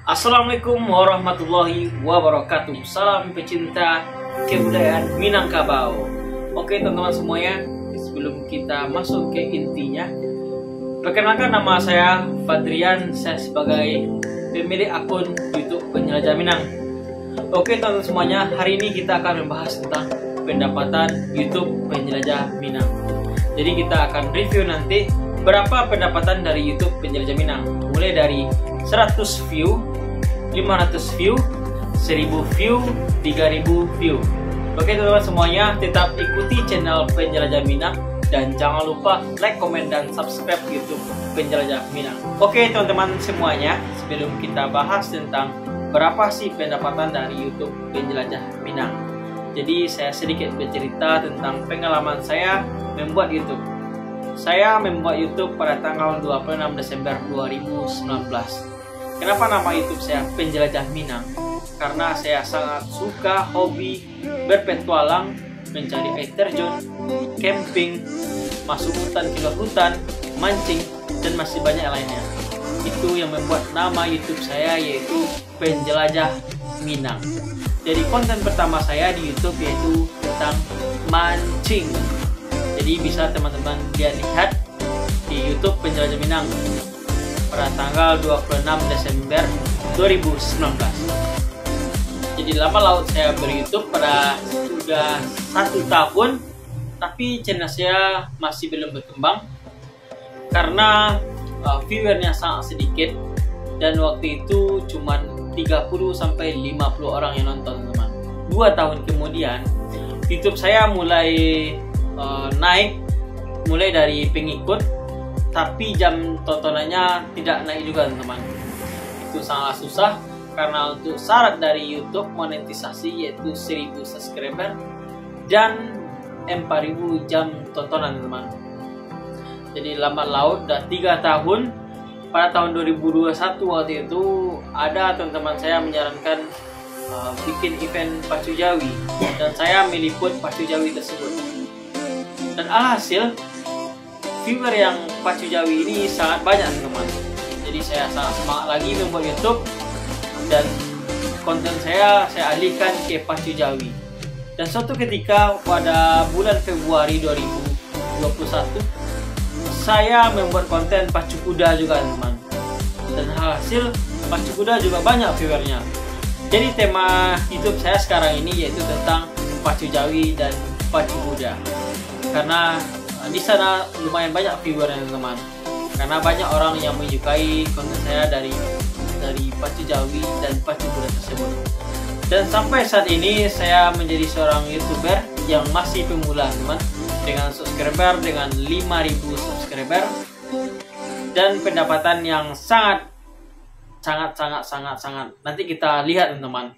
Assalamualaikum warahmatullahi wabarakatuh. Salam pecinta kebudayaan Minangkabau. Oke teman-teman semuanya, sebelum kita masuk ke intinya, perkenalkan nama saya Fadrian. Saya sebagai pemilik akun YouTube Penjelajah Minang. Oke teman-teman semuanya, hari ini kita akan membahas tentang pendapatan YouTube Penjelajah Minang. Jadi kita akan review nanti berapa pendapatan dari YouTube Penjelajah Minang, mulai dari 100 view, 500 view, 1000 view, 3000 view. Oke teman-teman semuanya, tetap ikuti channel Penjelajah Minang dan jangan lupa like, komen, dan subscribe YouTube Penjelajah Minang. Oke teman-teman semuanya, sebelum kita bahas tentang berapa sih pendapatan dari YouTube Penjelajah Minang, jadi saya sedikit bercerita tentang pengalaman saya membuat YouTube. Saya membuat YouTube pada tanggal 26 Desember 2019. Kenapa nama YouTube saya Penjelajah Minang? Karena saya sangat suka hobi berpetualang, mencari air terjun, camping, masuk hutan, keluar hutan, mancing, dan masih banyak lainnya. Itu yang membuat nama YouTube saya yaitu Penjelajah Minang. Jadi konten pertama saya di YouTube yaitu tentang mancing. Jadi bisa teman-teman lihat di YouTube Penjelajah Minang pada tanggal 26 Desember 2019. Jadi lama laut saya ber-YouTube pada sudah 1 tahun, tapi channel saya masih belum berkembang karena viewernya sangat sedikit, dan waktu itu cuma 30-50 orang yang nonton teman. 2 tahun kemudian YouTube saya mulai naik, mulai dari pengikut, tapi jam tontonannya tidak naik juga teman-teman. Itu sangat susah karena untuk syarat dari YouTube monetisasi yaitu 1000 subscriber dan 4000 jam tontonan teman. Jadi lambat laut udah 3 tahun. Pada tahun 2021 waktu itu ada teman-teman saya menyarankan bikin event Pacu Jawi, dan saya meliput Pacu Jawi tersebut. Dan alhasil viewer yang Pacu Jawi ini sangat banyak teman-teman. Jadi saya sangat semangat lagi membuat YouTube, dan konten saya alihkan ke Pacu Jawi. Dan suatu ketika pada bulan Februari 2021 saya membuat konten pacu kuda juga teman-teman, dan hasil pacu kuda juga banyak viewernya. Jadi tema YouTube saya sekarang ini yaitu tentang Pacu Jawi dan pacu kuda, karena di sana lumayan banyak viewernya teman-teman, karena banyak orang yang menyukai konten saya dari Pacu Jawi dan pacu kuda tersebut. Dan sampai saat ini saya menjadi seorang YouTuber yang masih pemula teman, dengan subscriber dengan 5000 subscriber dan pendapatan yang sangat nanti kita lihat teman-teman.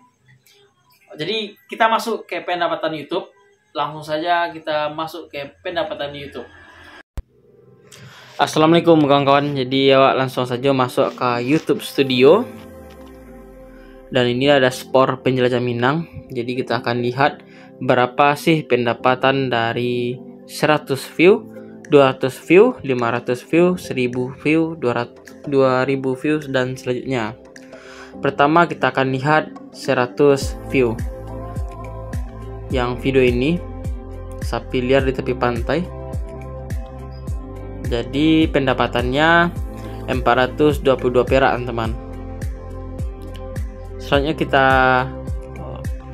Jadi kita masuk ke pendapatan YouTube. Langsung saja kita masuk ke pendapatan YouTube. Assalamualaikum kawan-kawan. Jadi langsung saja masuk ke YouTube Studio. Dan ini ada sport Penjelajah Minang. Jadi kita akan lihat berapa sih pendapatan dari 100 view, 200 view, 500 view, 1000 view, 2000 view, dan selanjutnya. Pertama kita akan lihat 100 view. Yang video ini sapi liar di tepi pantai. Jadi pendapatannya 422 perak teman. Selanjutnya kita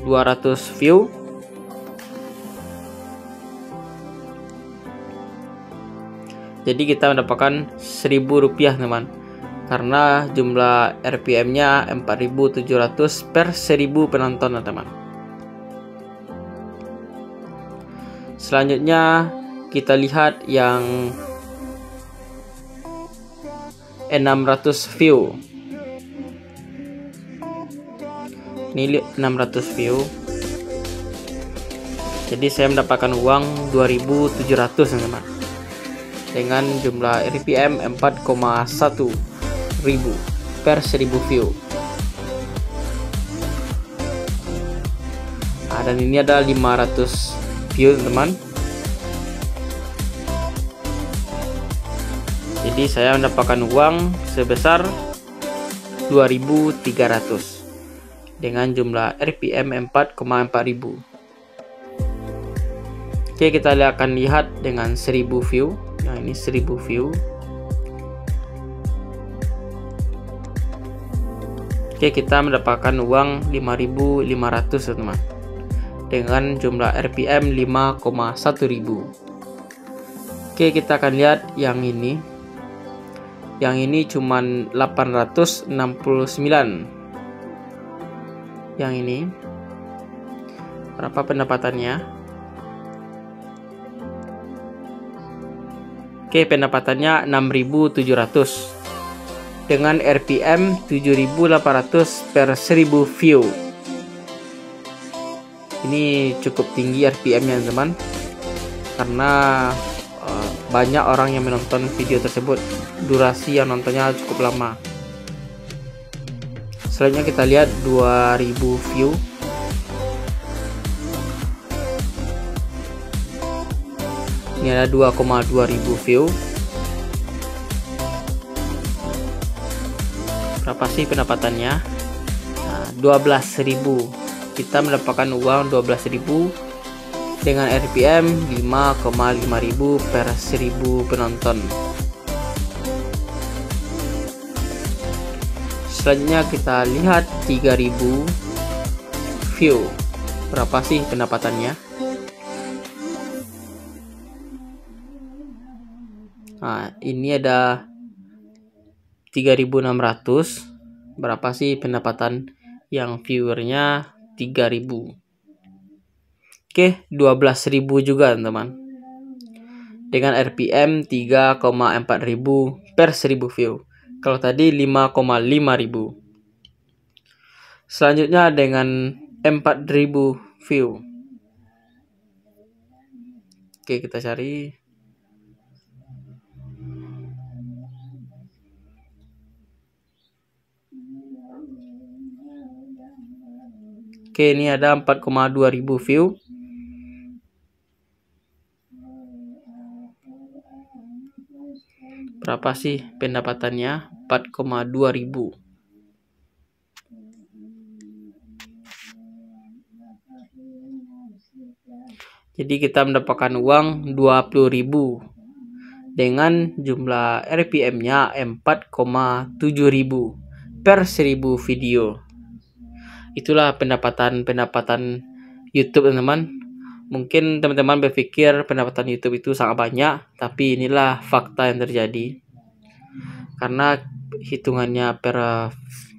200 view. Jadi kita mendapatkan 1000 rupiah teman, karena jumlah RPM-nya 4700 per 1000 penonton teman. Selanjutnya kita lihat yang 600 view. Ini 600 view. Jadi saya mendapatkan uang 2700 teman, dengan jumlah RPM 4,1 ribu per 1000 view. Dan ini ada 500 view teman. Jadi saya mendapatkan uang sebesar 2.300 dengan jumlah RPM 4,4 ribu. Oke, kita akan lihat dengan 1000 view. Yang ini 1000 view. Oke, kita mendapatkan uang 5.500 teman, dengan jumlah RPM 5,1 ribu. Oke, kita akan lihat yang ini. Yang ini cuman 869. Yang ini berapa pendapatannya? Oke, pendapatannya 6.700 dengan RPM 7.800 per 1000 view. Ini cukup tinggi RPM-nya teman, karena banyak orang yang menonton video tersebut. Durasi yang nontonnya cukup lama. Selanjutnya kita lihat 2000 view. Ini ada 2,2 ribu view. Berapa sih pendapatannya? Nah, 12.000. Kita mendapatkan uang 12.000 dengan RPM 5,5 ribu per 1000 penonton. Selanjutnya kita lihat 3000 view. Berapa sih pendapatannya? Nah, ini ada 3.600. Berapa sih pendapatan yang viewernya 3.000? Oke, 12.000 juga teman, dengan RPM 3,4 ribu per 1000 view. Kalau tadi 5,5 ribu. Selanjutnya dengan 4.000 view. Oke, kita cari. Oke, ini ada 4,2 ribu view. Berapa sih pendapatannya? 4,2 ribu. Jadi kita mendapatkan uang 20.000 dengan jumlah RPM-nya 4,7 ribu per 1000 video. Itulah pendapatan YouTube teman-teman. Mungkin teman-teman berpikir pendapatan YouTube itu sangat banyak, tapi inilah fakta yang terjadi. Karena hitungannya per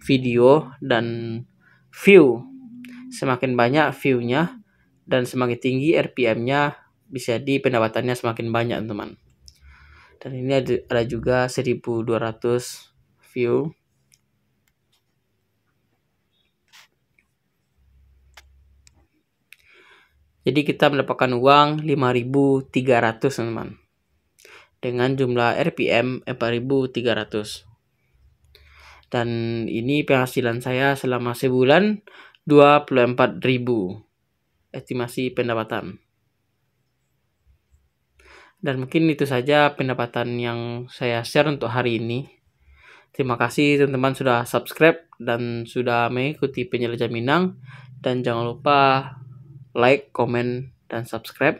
video dan view, semakin banyak view-nya dan semakin tinggi RPM-nya, bisa jadi pendapatannya semakin banyak teman. Dan ini ada juga 1.200 view. Jadi kita mendapatkan uang 5.300 teman, dengan jumlah RPM 4.300. Dan ini penghasilan saya selama sebulan 24.000 estimasi pendapatan. Dan mungkin itu saja pendapatan yang saya share untuk hari ini. Terima kasih teman-teman sudah subscribe dan sudah mengikuti Penjelajah Minang. Dan jangan lupa like, komen, dan subscribe.